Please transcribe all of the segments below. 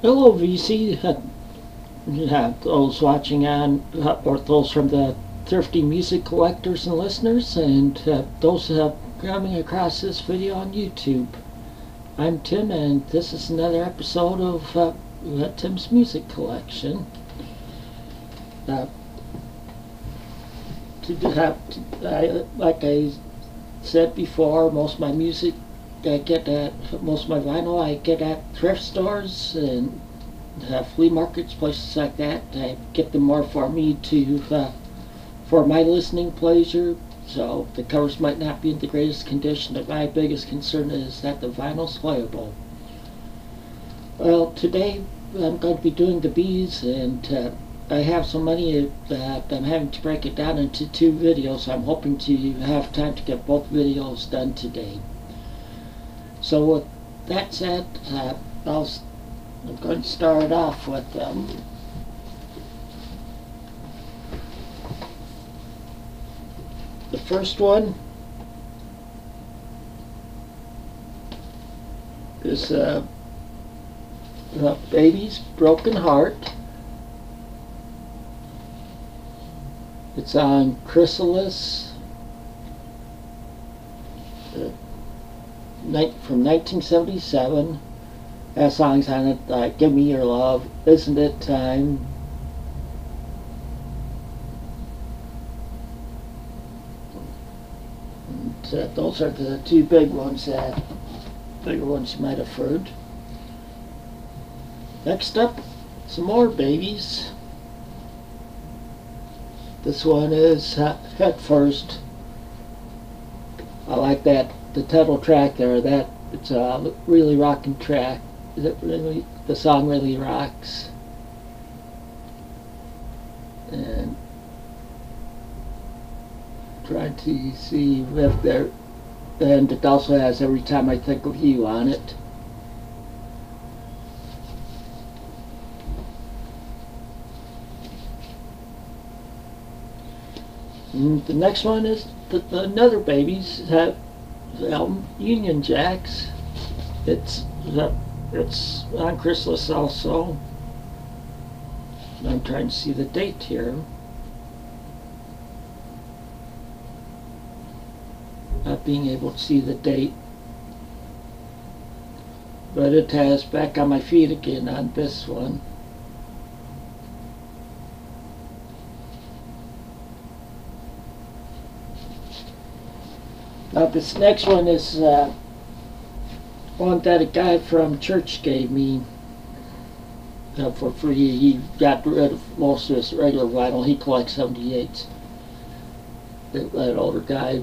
Hello, VC. Those watching on, or those from the Thrifty Music Collectors and Listeners, and those coming across this video on YouTube. I'm Tim, and this is another episode of Tim's Music Collection. Like I said before, most of my music most of my vinyl I get at thrift stores and flea markets, places like that. I get them more for me for my listening pleasure. So the covers might not be in the greatest condition, but my biggest concern is that the vinyl's playable. Well, today I'm going to be doing the Bees, and I have some money that I'm having to break it down into two videos. I'm hoping to have time to get both videos done today. So with that said, I'm going to start off with the first one is Baby's Broken Heart. It's on Chrysalis from 1977. Has songs on it like Give Me Your Love, Isn't It Time, and those are the two bigger ones you might have heard. Next up, some more Babies. This one is Head First. I like that, the title track there. That it's a really rocking track. The song really rocks. And trying to see if there, and it also has Every Time I Think of You on it. And the next one is another Babies album, Union Jacks. It's on Chrysalis also. I'm trying to see the date here. Not being able to see the date. But it has Back on My Feet Again on this one. Now this next one is one that a guy from church gave me for free. He got rid of most of his regular vinyl. He collects 78s. That older guy,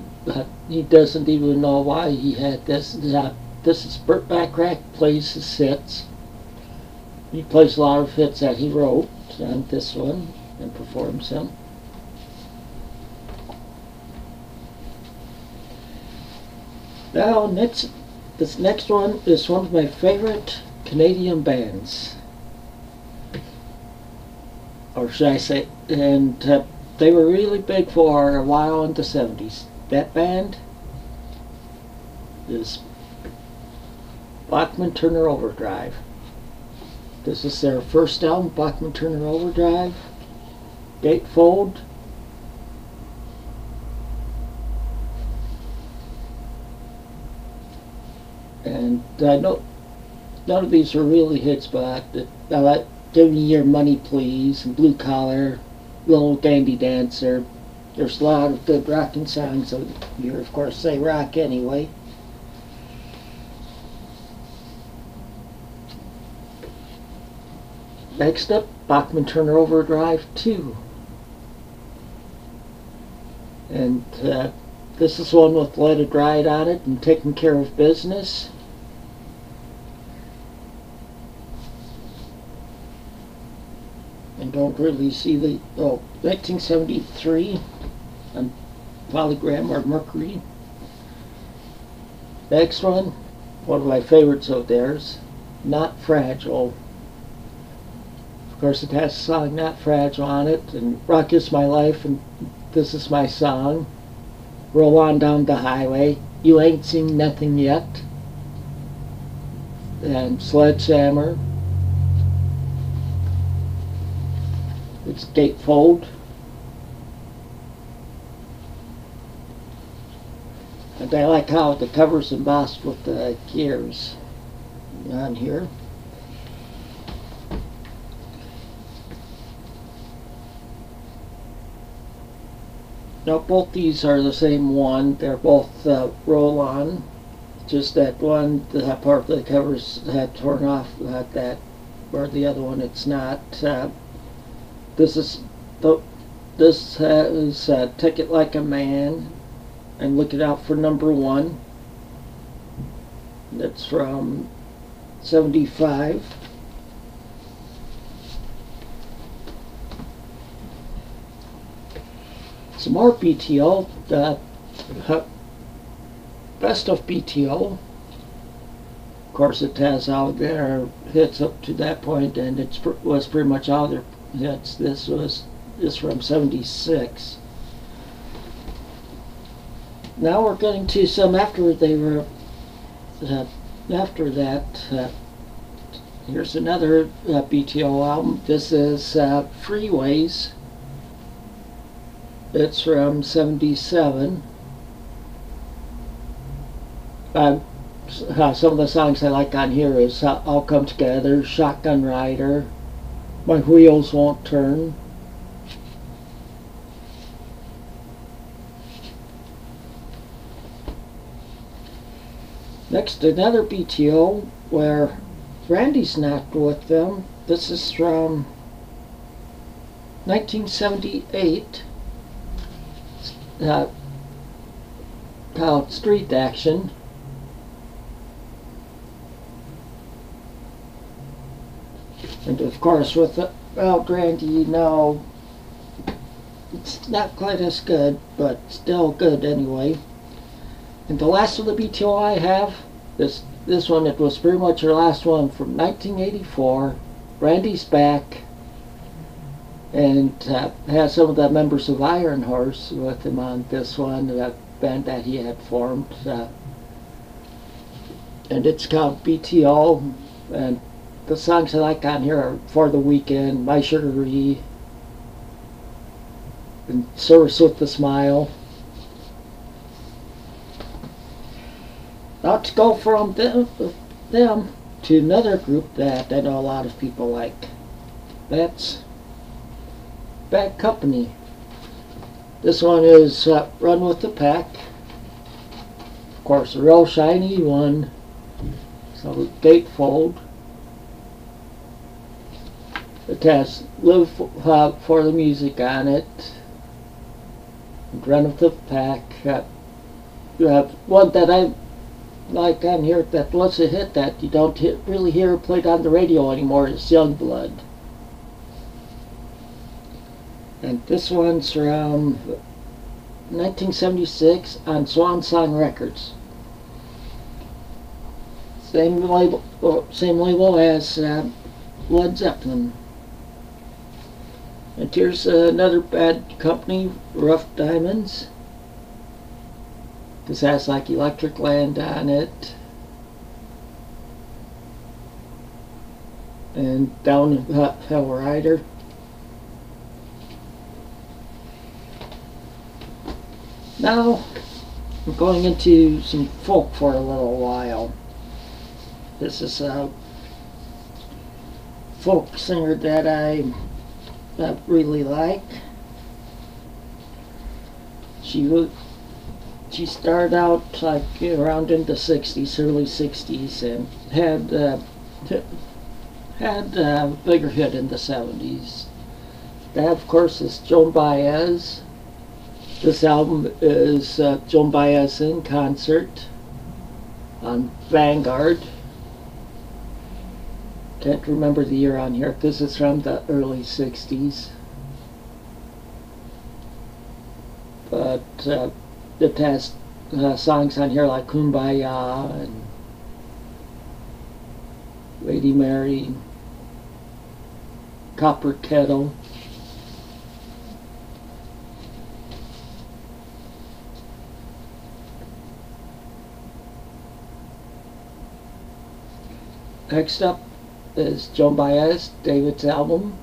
he doesn't even know why he had this. This is Burt Bacharach plays his hits. He plays a lot of hits that he wrote on this one and performs them. Now, this next one is one of my favorite Canadian bands. Or should I say, and they were really big for a while in the 70s. That band is Bachman Turner Overdrive. This is their first album, Bachman Turner Overdrive, Gatefold. And I know none of these are really hits, but I like Give Me Your Money Please and Blue Collar, Little Dandy Dancer. There's a lot of good rocking songs here. Of course, they rock anyway. Next up, Bachman Turner Overdrive 2. And this is one with Let It Ride on it and Taking Care of Business. And don't really see the 1973 on Polygram or Mercury. Next one of my favorites of theirs, Not Fragile. Of course, it has the song Not Fragile on it, and Rock Is My Life, and This Is My Song. Roll On Down the Highway, You Ain't Seen Nothing Yet, and Sledgehammer, It's gatefold. And I like how the cover's embossed with the gears on here. Now both these are the same one. They're both roll-on. Just that one, that part of the covers had torn off. That, where the other one it's not. This is Take It Like a Man and Look It Out for Number One. That's from '75. Some more BTO, Best of BTO. Of course, it has out there hits up to that point, and it was pretty much all their hits. This is from '76. Now we're getting to some after they were after that. Here's another BTO album. This is Freeways. It's from '77. Some of the songs I like on here is All Come Together, Shotgun Rider, My Wheels Won't Turn. Next, another BTO where Randy's not with them. This is from 1978. Called Street Action. And of course, without Randy, no, it's not quite as good, but still good anyway. And the last of the BTO I have, this one, it was pretty much our last one from 1984. Randy's back, and has some of the members of Iron Horse with him on this one, that band that he had formed. And it's called BTO, and the songs I like on here are For the Weekend, My Sugaree, and Service with a Smile. Now to go from them to another group that I know a lot of people like. That's Bad Company. This one is Run with the Pack. Of course, a real shiny one. So gatefold. It has Live for the Music on it. And Run with the Pack. One that I like on here that was a hit that you don't really hear played on the radio anymore is Youngblood. And this one's from 1976 on Swan Song Records. Same label as Led Zeppelin. And here's another Bad Company, Rough Diamonds. This has like Electric Land on it. And Downhill Rider. Now, I'm going into some folk for a little while. This is a folk singer that I really like. She started out like around in the '60s, early '60s, and had a bigger hit in the '70s. That, of course, is Joan Baez. This album is Joan Baez in concert on Vanguard. Can't remember the year on here. This is from the early '60s. But it has songs on here like Kumbaya and Lady Mary, Copper Kettle. Next up is Joan Baez, David's album.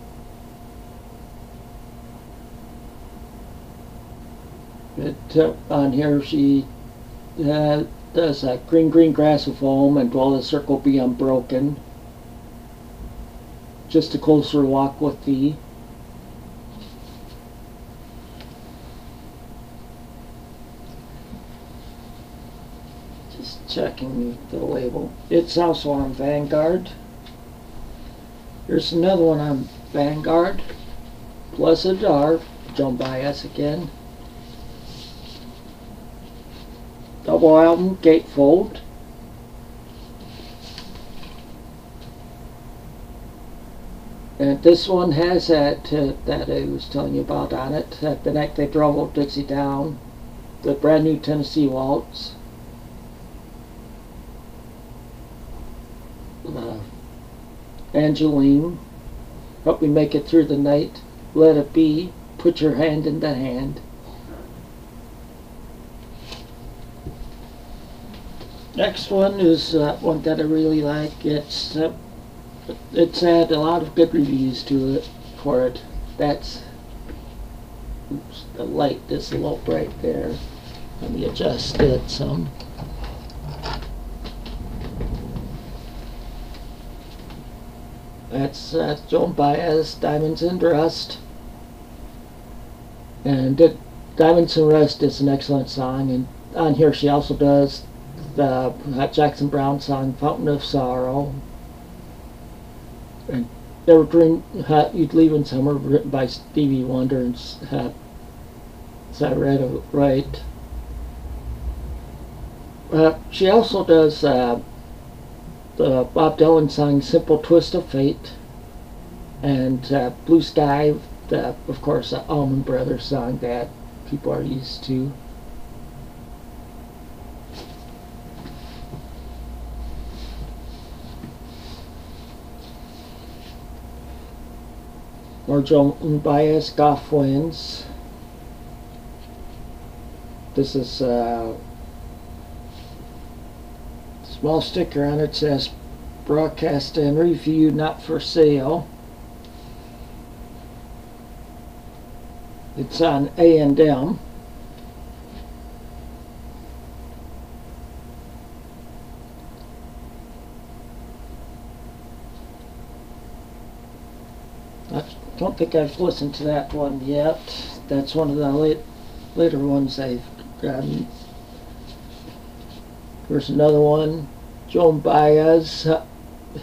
on here she does green, green grass with foam and will the circle be unbroken. Just a closer walk with thee. Just checking the label. It's also on Vanguard. Here's another one on Vanguard. Blessed Are, Joan Baez again. Double album, gatefold. And this one has that that I was telling you about on it. The Night They Drove Old Dixie Down. The Brand New Tennessee Waltz. Angeline. Help Me Make It Through the Night. Let It Be. Put Your Hand in the Hand. Next one is one that I really like. It's had a lot of good reviews to it for it. That's, oops, the light is a little bright there. Let me adjust it some. That's Joan Baez, Diamonds and Rust. And Diamonds and Rust is an excellent song, and on here she also does the Jackson Browne song, Fountain of Sorrow. And Never Dream You'd Leave in Summer, written by Stevie Wonder, and so I read it right. She also does the Bob Dylan song Simple Twist of Fate, and Blue Sky, of course, the Allman Brothers song that people are used to. More Joan Baez, Golf Winds. This is a small sticker on it, says broadcast and review not for sale. It's on A&M. I don't think I've listened to that one yet. That's one of the later ones I've gotten. There's another one, Joan Baez,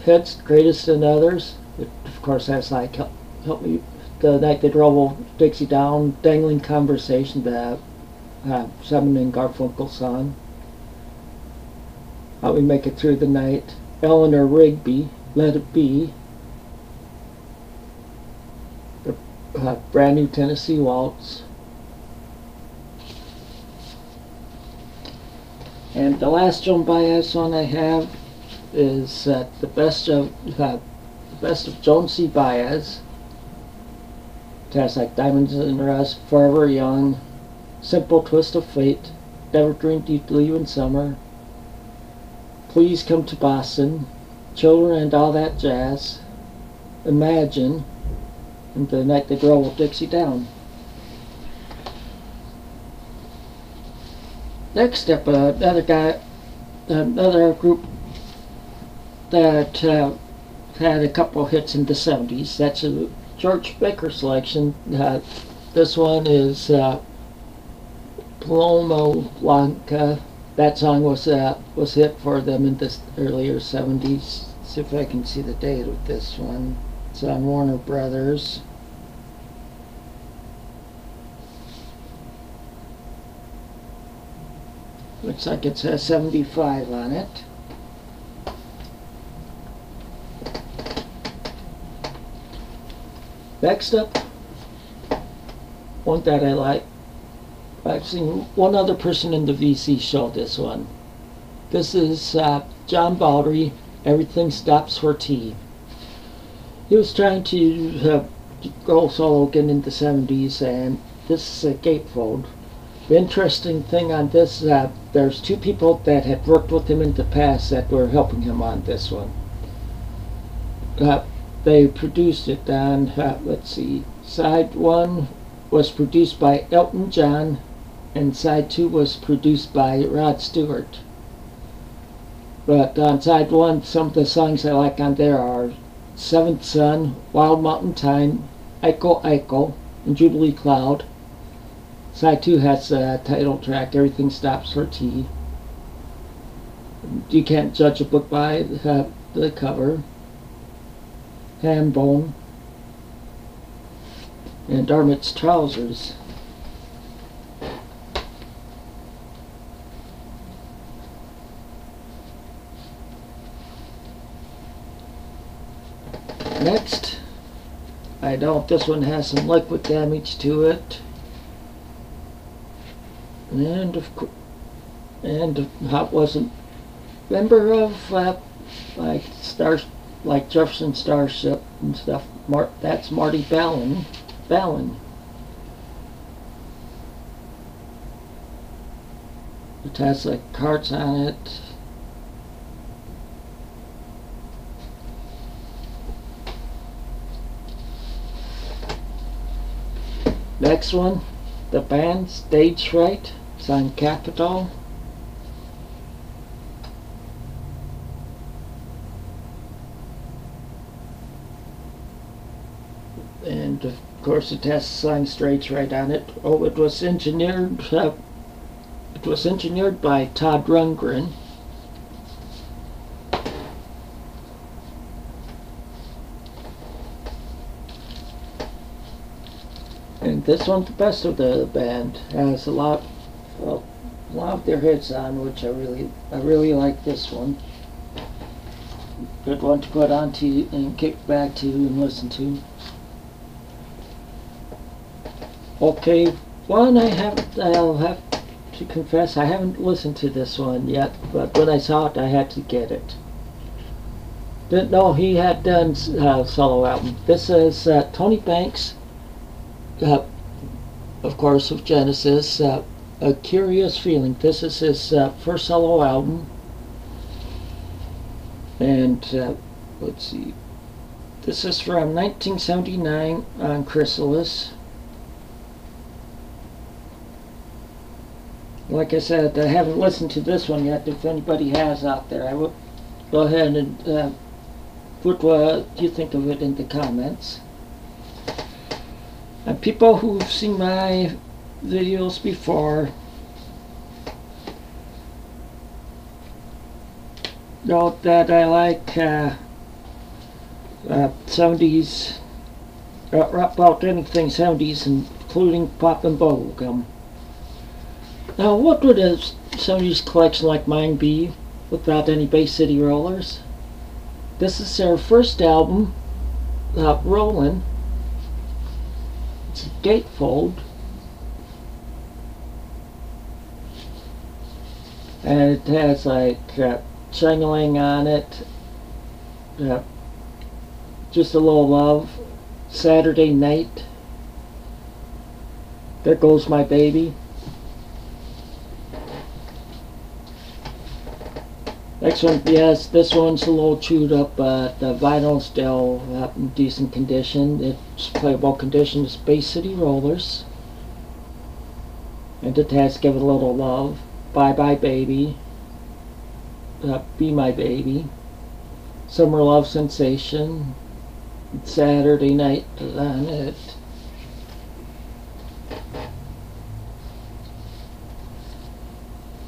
Hits Greatest than Others. It, of course, that's like Help Me, The Night They Drove Old Dixie Down, Dangling Conversation, the Simon and Garfunkel song. How We Make It Through the Night, Eleanor Rigby, Let It Be. The Brand New Tennessee Waltz. And the last Joan Baez one I have is the best of Joan C. Baez. It has like Diamonds and Rust, Forever Young, Simple Twist of Fate, Never Dreamed You'd Leave in Summer, Please Come to Boston, Children and All That Jazz, Imagine, and The Night They Drove Old Dixie Down. Next up, another group that had a couple hits in the 70s. That's a George Baker selection. This one is Paloma Blanca. That song was hit for them in the earlier 70s. See if I can see the date of this one. It's on Warner Brothers. Looks like it says 75 on it. Next up, one that I like. I've seen one other person in the VC show this one. This is John Baldry, Everything Stops for Tea. He was trying to go solo again in the 70s, and this is a gatefold. The interesting thing on this is there's two people that had worked with him in the past that were helping him on this one. They produced it on, let's see, side one was produced by Elton John, and side 2 was produced by Rod Stewart. But on side 1, some of the songs I like on there are Seventh Son, Wild Mountain Thyme, Echo Echo, and Jubilee Cloud. Side 2 has the title track, Everything Stops for Tea. You Can't Judge a Book by the Cover. Ham Bone. And Dartmouth's Trousers. Next, this one has some liquid damage to it. And Hot wasn't member of like Jefferson Starship and stuff. That's Marty Balin. It has like cards on it. Next one, the band Stage Fright, signed Capitol. And of course it has signed Stage Fright on it. Oh, it was engineered by Todd Rundgren. And this one's the best of the band. Has a lot of their hits on, which I really like this one. Good one to put on to and kick back to and listen to. Okay, one I'll have to confess I haven't listened to this one yet, but when I saw it I had to get it. Didn't know he had done solo album. This is Tony Banks, of course, of Genesis, A Curious Feeling. This is his first solo album. And let's see. This is from 1979 on Chrysalis. Like I said, I haven't listened to this one yet. If anybody has out there, I will go ahead and put what you think of it in the comments. And people who've seen my videos before know that I like 70s, about anything 70s, including pop and bubblegum. Now, what would a 70s collection like mine be without any Bay City Rollers? This is their first album, Rollin'. It's a gatefold. And it has like Chang-a-lang on it. Just a Little Love. Saturday Night. There Goes My Baby. Next one, yes, this one's a little chewed up, but the vinyl's still in decent condition. It's playable condition. It's Bay City Rollers. And it has Give It a Little Love, Bye Bye Baby, Be My Baby, Summer Love Sensation, Saturday Night on it.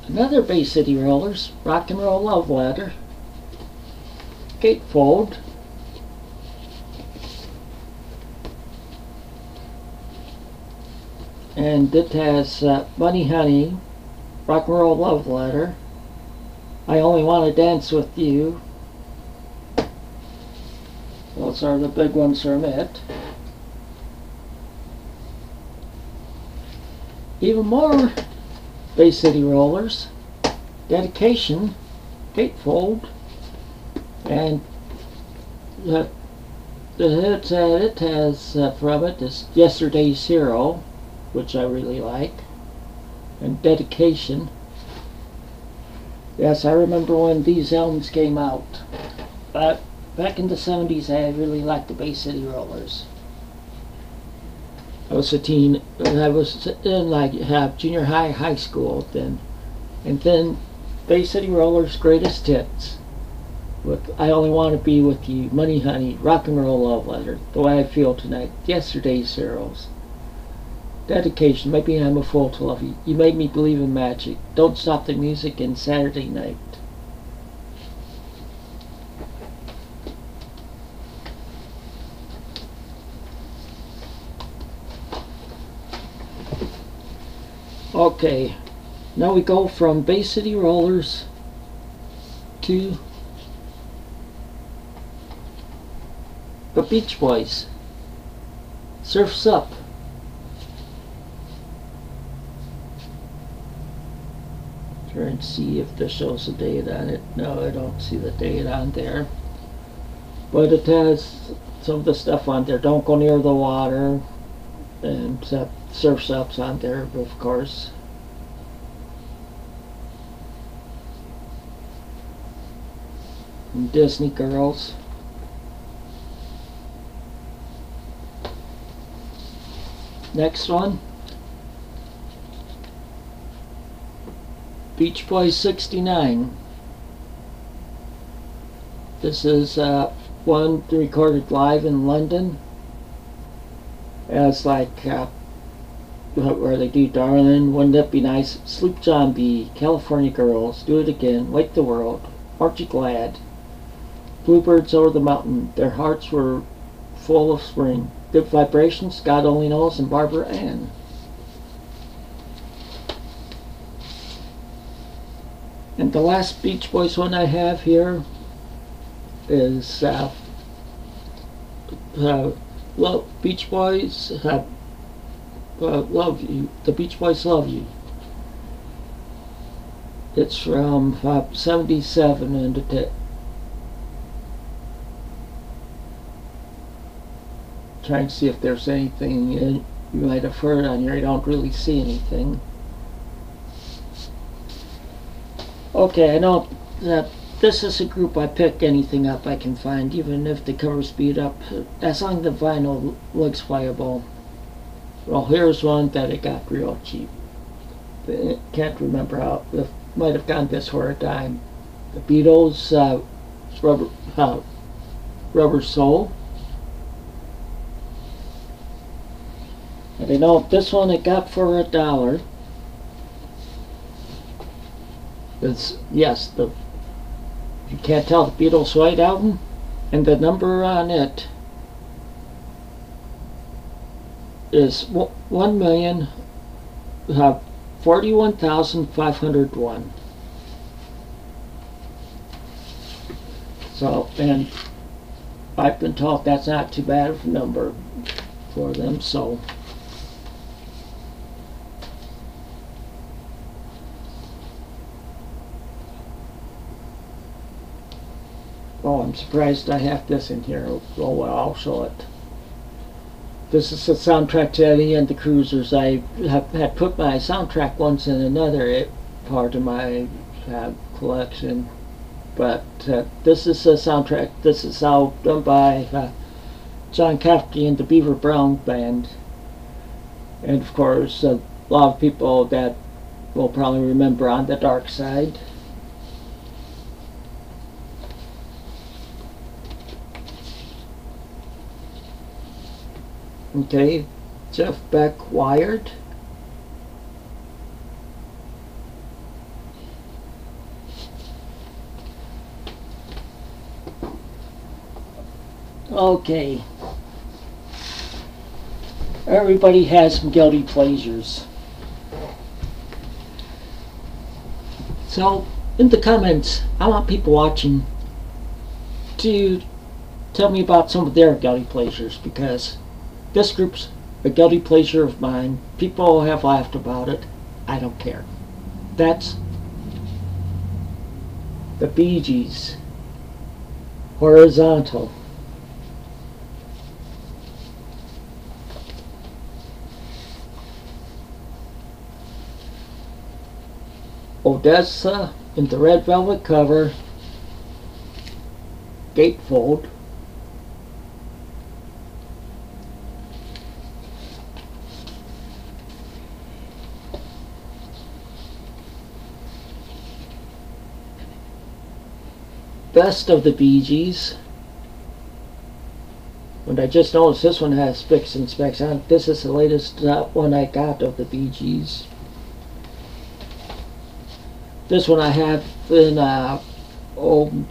Another Bay City Rollers, Rock and Roll Love Letter, Gatefold, and it has Money Honey, Rock and Roll Love Letter, I Only Want to Dance with You. Those are the big ones from it. Even more Bay City Rollers, Dedication, Gatefold, and the hits that it has from it is Yesterday's Hero, which I really like, and Dedication. Yes, I remember when these albums came out. Back in the 70s, I really liked the Bay City Rollers. I was a teen. I was in like junior high school then, and then Bay City Rollers' greatest hits with "I Only Want to Be with You," "Money Honey," "Rock and Roll Love Letter," "The Way I Feel Tonight," "Yesterday's Heroes," "Dedication," "Maybe I'm a Fool to Love You," "You Made Me Believe in Magic," "Don't Stop the Music," and "Saturday Night." Okay, now we go from Bay City Rollers to the Beach Boys. "Surf's Up." Try and see if this shows the date on it. No, I don't see the date on there. But it has some of the stuff on there. "Don't Go Near the Water," and "Surf's Up's" on there, of course. And "Disney Girls." Next one, Beach Boys 69. This is one recorded live in London. As like where they do "Darling," "Wouldn't It Be Nice," "Sleep Zombie," "California Girls," "Do It Again," "Wake the World," "Aren't You Glad," "Bluebirds Over the Mountain," "Their Hearts Were Full of Spring," "Good Vibrations," "God Only Knows," and "Barbara Ann." And the last Beach Boys one I have here is Beach Boys Love You. The Beach Boys Love You. It's from 77, and trying to see if there's anything you might have heard on here. I don't really see anything. Okay, I know that this is a group I pick anything up I can find, even if the cover's beat up, as long as the vinyl looks playable. Well, here's one that I got real cheap. I can't remember how. It might have gotten this for a dime. The Beatles, Rubber Soul. And I know this one I got for $1. It's, yes, you can't tell, the Beatles' White Album, and the number on it is 1,041,501. So, and I've been told that's not too bad of a number for them, so. Oh, I'm surprised I have this in here. Oh well, I'll show it. This is the soundtrack to Eddie and the Cruisers. I had put my soundtrack once in another part of my collection, but this is the soundtrack. This is all done by John Cafferty and the Beaver Brown Band, and of course a lot of people that will probably remember "On the Dark Side." Okay, Jeff Beck, "Wired." Okay. Everybody has some guilty pleasures. So, in the comments, I want people watching to tell me about some of their guilty pleasures, because this group's a guilty pleasure of mine. People have laughed about it. I don't care. That's the Bee Gees, "Horizontal." Odessa in the Red Velvet cover, "Gatefold." Best of the Bee Gees. And I just noticed this one has Spicks and Specks on it. This is the latest one I got of the Bee Gees. This one I have in old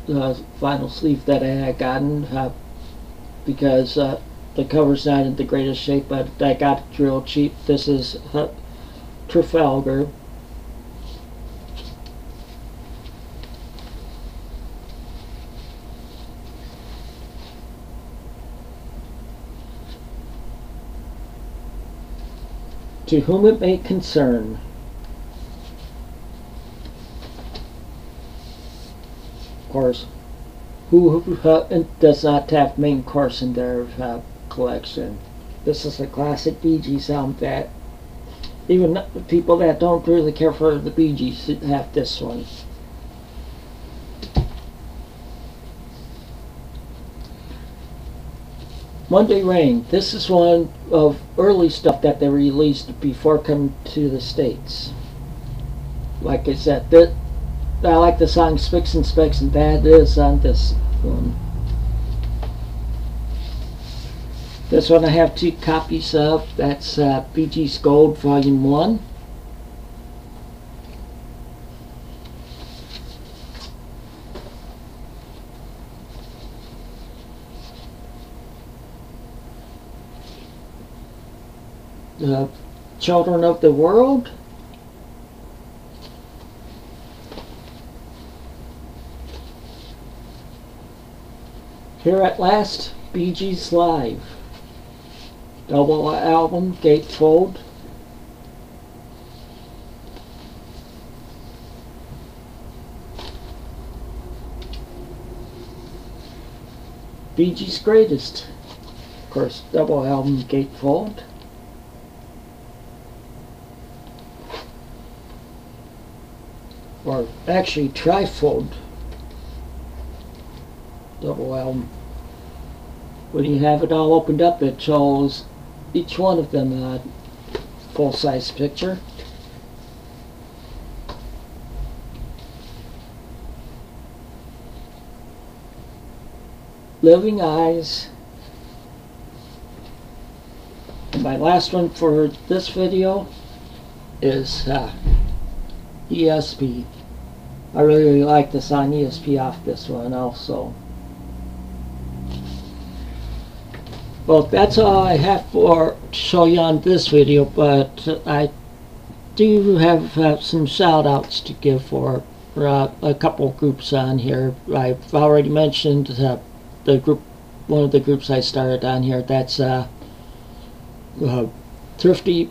vinyl sleeve that I had gotten because the cover's not in the greatest shape, but I got it real cheap. This is Trafalgar. To Whom It May Concern. Of course, who does not have main course in their collection? This is a classic Bee Gees album that even people that don't really care for the Bee Gees have this one. Monday Rain. This is one of early stuff that they released before coming to the States. Like I said, I like the song Spicks and Specks, and that is on this one. This one I have 2 copies of. That's Bee Gees Gold Volume 1. Children of the World. Here at Last, Bee Gees Live. Double album, gatefold. Bee Gees Greatest. Of course, double album, gatefold. Or actually trifold. Double album. When you have it all opened up, it shows each one of them a full-size picture. Living Eyes. And my last one for this video is ESP. I really like the song ESP off this one also. Well, that's all I have for show you on this video, but I do have some shout outs to give for a couple groups on here. I've already mentioned the group, one of the groups I started on here. That's Thrifty.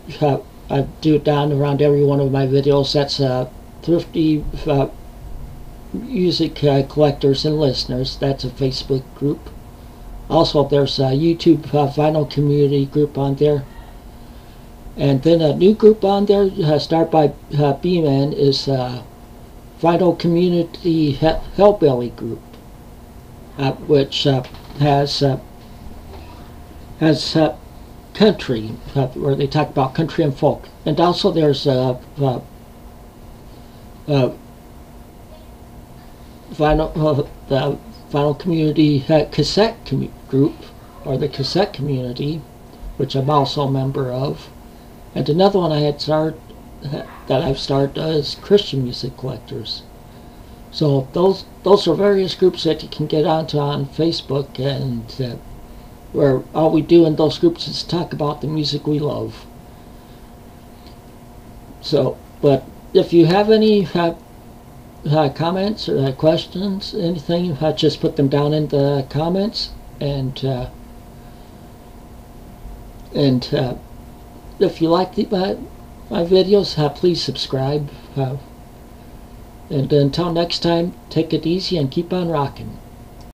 I do it down around every one of my videos. That's Thrifty Music Collectors and Listeners. That's a Facebook group. Also, there's a YouTube vinyl community group on there. And then a new group on there, started by B-Man, is Vinyl Community Hellbilly Group, which has country, where they talk about country and folk. And also there's the Vinyl Community Cassette Group, or the Cassette Community, which I'm also a member of. And another one I had started, that I've started, is Christian Music Collectors. So those are various groups that you can get onto on Facebook, and where all we do in those groups is talk about the music we love. So, but if you have any comments or questions, anything, just put them down in the comments, and if you like my videos, please subscribe. And until next time, take it easy and keep on rocking.